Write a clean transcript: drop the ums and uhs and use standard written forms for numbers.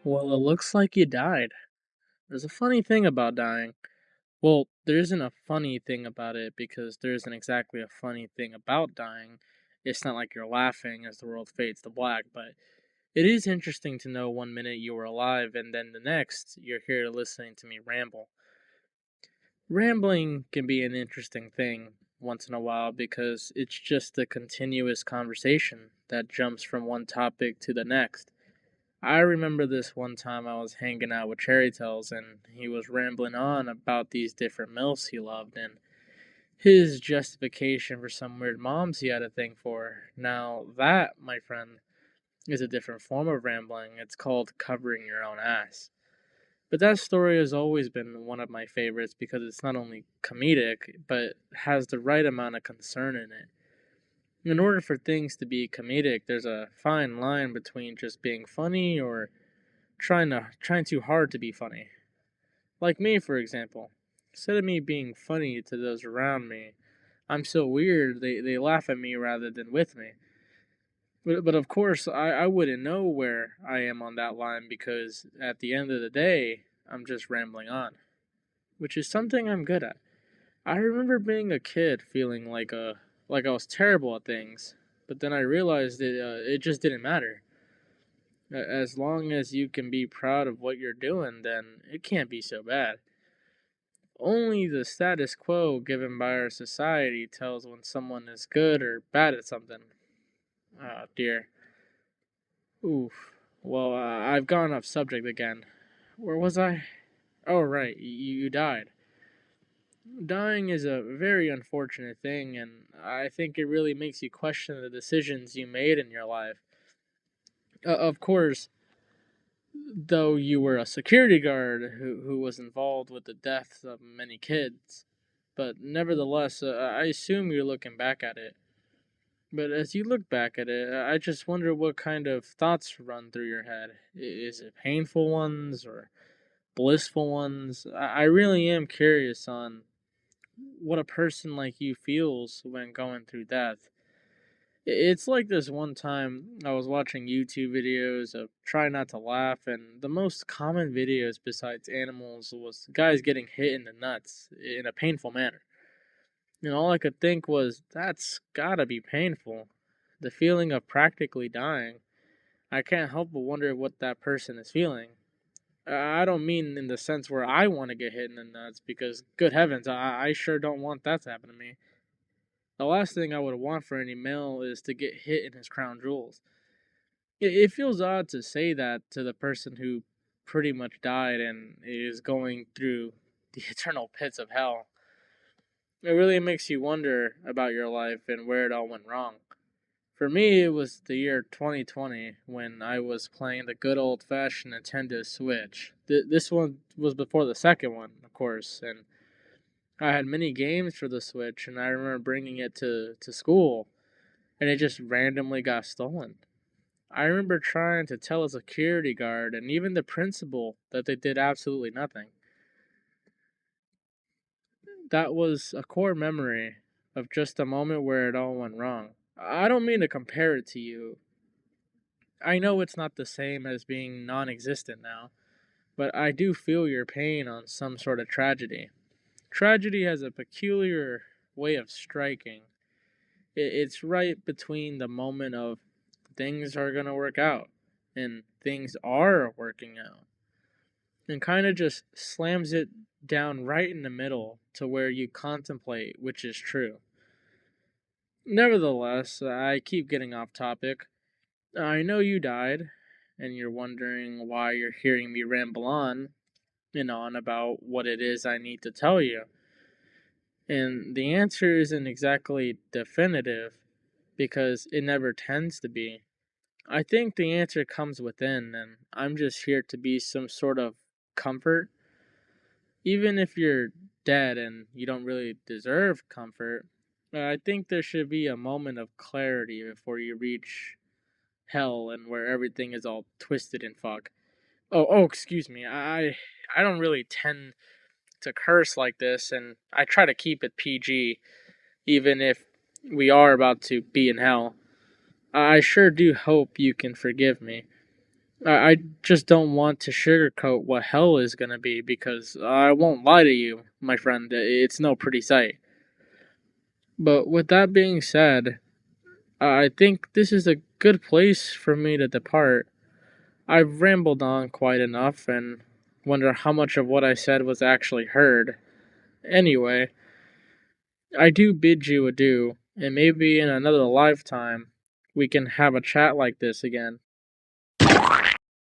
Well, it looks like you died. There's a funny thing about dying. Well, there isn't a funny thing about it because there isn't exactly a funny thing about dying. It's not like you're laughing as the world fades to black, but it is interesting to know 1 minute you were alive and then the next you're here listening to me ramble. Rambling can be an interesting thing once in a while because it's just a continuous conversation that jumps from one topic to the next. I remember this one time I was hanging out with Cherry Tails and he was rambling on about these different MILFs he loved and his justification for some weird moms he had a thing for. Now, that, my friend, is a different form of rambling. It's called covering your own ass. But that story has always been one of my favorites because it's not only comedic, but has the right amount of concern in it. In order for things to be comedic, there's a fine line between just being funny or trying too hard to be funny. Like me, for example. Instead of me being funny to those around me, I'm so weird they laugh at me rather than with me. But of course, I wouldn't know where I am on that line because at the end of the day, I'm just rambling on, which is something I'm good at. I remember being a kid feeling like I was terrible at things, but then I realized it just didn't matter. As long as you can be proud of what you're doing, then it can't be so bad. Only the status quo given by our society tells when someone is good or bad at something. Oh dear. Oof. Well, I've gone off subject again. Where was I? Oh, right, you died. Dying is a very unfortunate thing, and I think it really makes you question the decisions you made in your life. Of course, though you were a security guard who was involved with the deaths of many kids. But nevertheless, I assume you're looking back at it. But as you look back at it, I just wonder what kind of thoughts run through your head. Is it painful ones or blissful ones? I really am curious on what a person like you feels when going through death. It's like this one time I was watching YouTube videos of try not to laugh, and the most common videos besides animals was guys getting hit in the nuts in a painful manner. And all I could think was, that's gotta be painful. The feeling of practically dying. I can't help but wonder what that person is feeling. I don't mean in the sense where I want to get hit in the nuts, because good heavens, I sure don't want that to happen to me. The last thing I would want for any male is to get hit in his crown jewels. It feels odd to say that to the person who pretty much died and is going through the eternal pits of hell. It really makes you wonder about your life and where it all went wrong. For me, it was the year 2020 when I was playing the good old fashioned Nintendo Switch. This one was before the second one, of course, and I had many games for the Switch, and I remember bringing it to school, and it just randomly got stolen. I remember trying to tell a security guard and even the principal that they did absolutely nothing. That was a core memory of just a moment where it all went wrong. I don't mean to compare it to you. I know it's not the same as being non existent now, but I do feel your pain on some sort of tragedy. Tragedy has a peculiar way of striking. It's right between the moment of things are going to work out and things are working out, and kind of just slams it down right in the middle to where you contemplate which is true. Nevertheless, I keep getting off topic. I know you died, and you're wondering why you're hearing me ramble on and on about what it is I need to tell you. And the answer isn't exactly definitive because it never tends to be. I think the answer comes within, and I'm just here to be some sort of comfort. Even if you're dead and you don't really deserve comfort, I think there should be a moment of clarity before you reach hell and where everything is all twisted and fuck. Excuse me. I don't really tend to curse like this, and I try to keep it PG, even if we are about to be in hell. I sure do hope you can forgive me. I just don't want to sugarcoat what hell is gonna be because I won't lie to you, my friend, it's no pretty sight. But with that being said, I think this is a good place for me to depart. I've rambled on quite enough and wonder how much of what I said was actually heard. Anyway, I do bid you adieu, and maybe in another lifetime we can have a chat like this again.